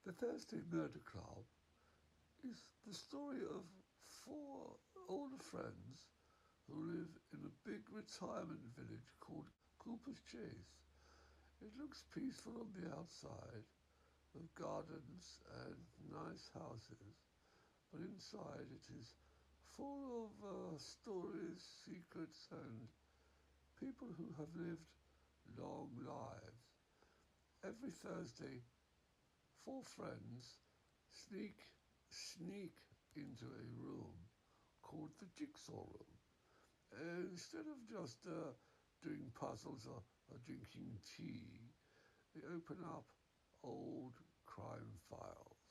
The Thursday Murder Club is the story of four older friends who live in a big retirement village called Cooper's Chase. It looks peaceful on the outside, with gardens and nice houses, but inside it is full of stories, secrets, and people who have lived long lives. Every Thursday, four friends sneak sneak into a room called the Jigsaw Room. And instead of just doing puzzles or drinking tea, they open up old crime files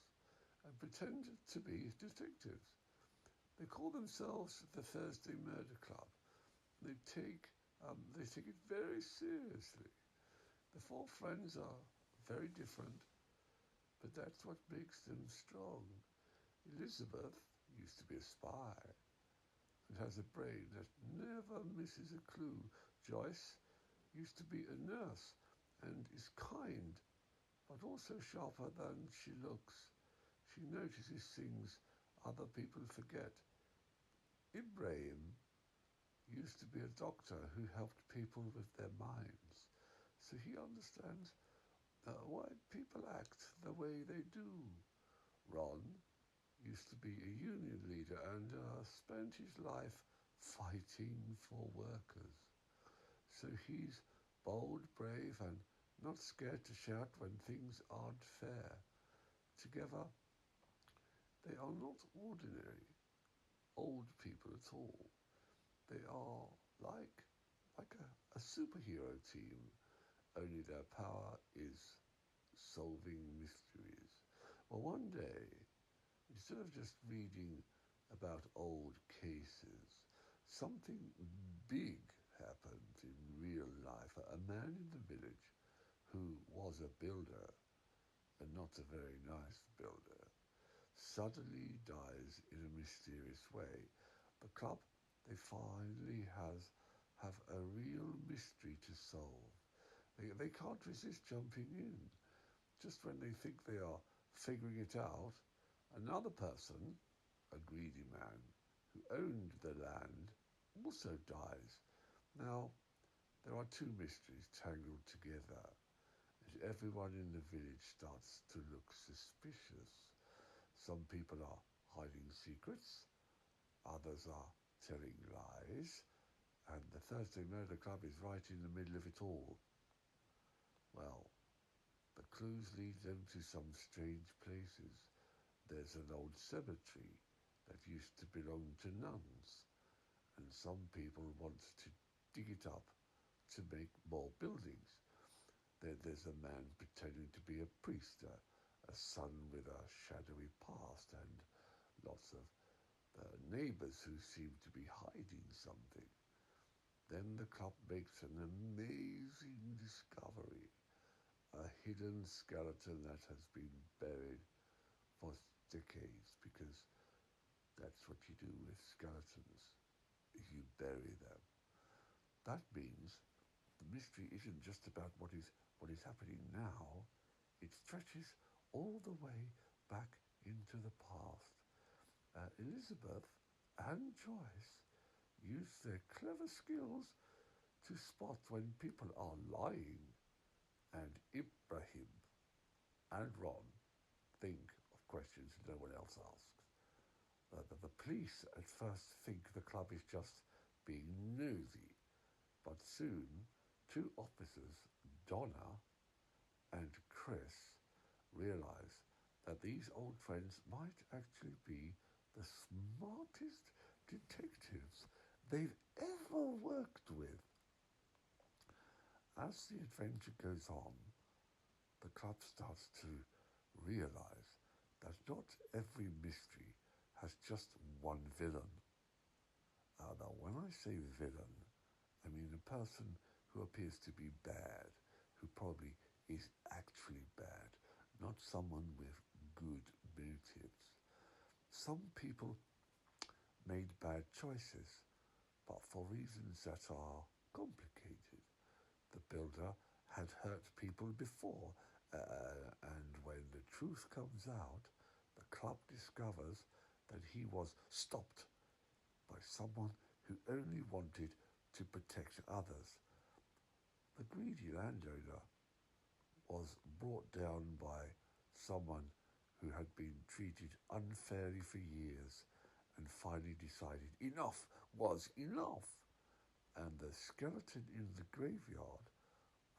and pretend to be detectives. They call themselves the Thursday Murder Club. They they take it very seriously. The four friends are very different, but that's what makes them strong. Elizabeth used to be a spy and has a brain that never misses a clue. Joyce used to be a nurse and is kind, but also sharper than she looks. She notices things other people forget. Ibrahim used to be a doctor who helped people with their minds, so he understands why people act the way they do. Ron used to be a union leader and spent his life fighting for workers. So he's bold, brave, and not scared to shout when things aren't fair. Together, they are not ordinary old people at all. They are like a superhero team, only their power is solving mysteries. Well, one day, instead of just reading about old cases, something big happened in real life. A man in the village who was a builder, and not a very nice builder, suddenly dies in a mysterious way. The club, they finally have a real mystery to solve. They can't resist jumping in. Just when they think they are figuring it out, another person, a greedy man who owned the land, also dies. Now, there are two mysteries tangled together, and everyone in the village starts to look suspicious. Some people are hiding secrets, others are telling lies, and the Thursday Murder Club is right in the middle of it all. Well, the clues lead them to some strange places. There's an old cemetery that used to belong to nuns, and some people want to dig it up to make more buildings. There's a man pretending to be a priest, a son with a shadowy past, and lots of neighbours who seem to be hiding something. Then the club makes an amazing discovery, a hidden skeleton that has been buried for decades, because that's what you do with skeletons. You bury them. That means the mystery isn't just about what is happening now. It stretches all the way back into the past. Elizabeth and Joyce use their clever skills to spot when people are lying, and Ibrahim and Ron think of questions no one else asks. The police at first think the club is just being nosy, but soon two officers, Donna and Chris, realize that these old friends might actually be the smartest detectives they've ever worked with. As the adventure goes on, the club starts to realize that not every mystery has just one villain. Now, when I say villain, I mean a person who appears to be bad, who probably is actually bad, not someone with good motives. Some people made bad choices, but for reasons that are complicated. The builder had hurt people before, And when the truth comes out, the club discovers that he was stopped by someone who only wanted to protect others. The greedy landowner was brought down by someone who had been treated unfairly for years and finally decided enough was enough. And the skeleton in the graveyard,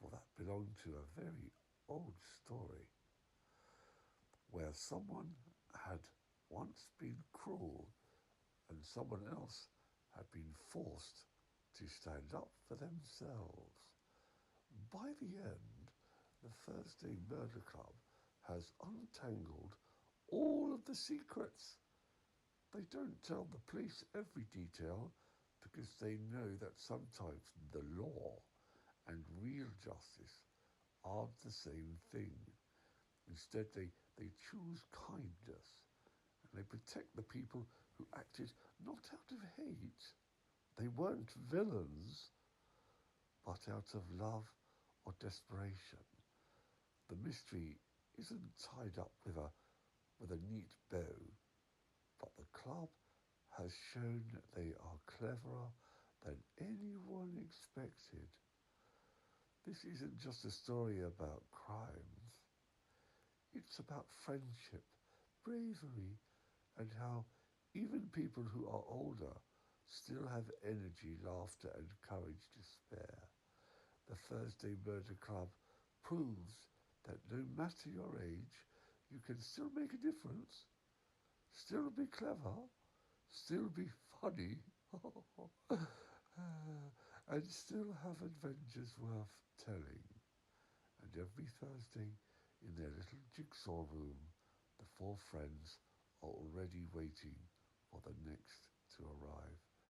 well, that belonged to a very old story where someone had once been cruel and someone else had been forced to stand up for themselves. By the end, the Thursday Murder Club has untangled all of the secrets. They don't tell the police every detail because they know that sometimes the law and real justice aren't the same thing. Instead, they choose kindness and they protect the people who acted not out of hate. They weren't villains, but out of love or desperation. The mystery isn't tied up with a neat bow, but the club has shown that they are cleverer than anyone expected. This isn't just a story about crimes. It's about friendship, bravery, and how even people who are older still have energy, laughter, and courage to spare. The Thursday Murder Club proves that no matter your age, you can still make a difference, still be clever, still be funny, and still have adventures worth telling. And every Thursday, in their little jigsaw room, the four friends are already waiting for the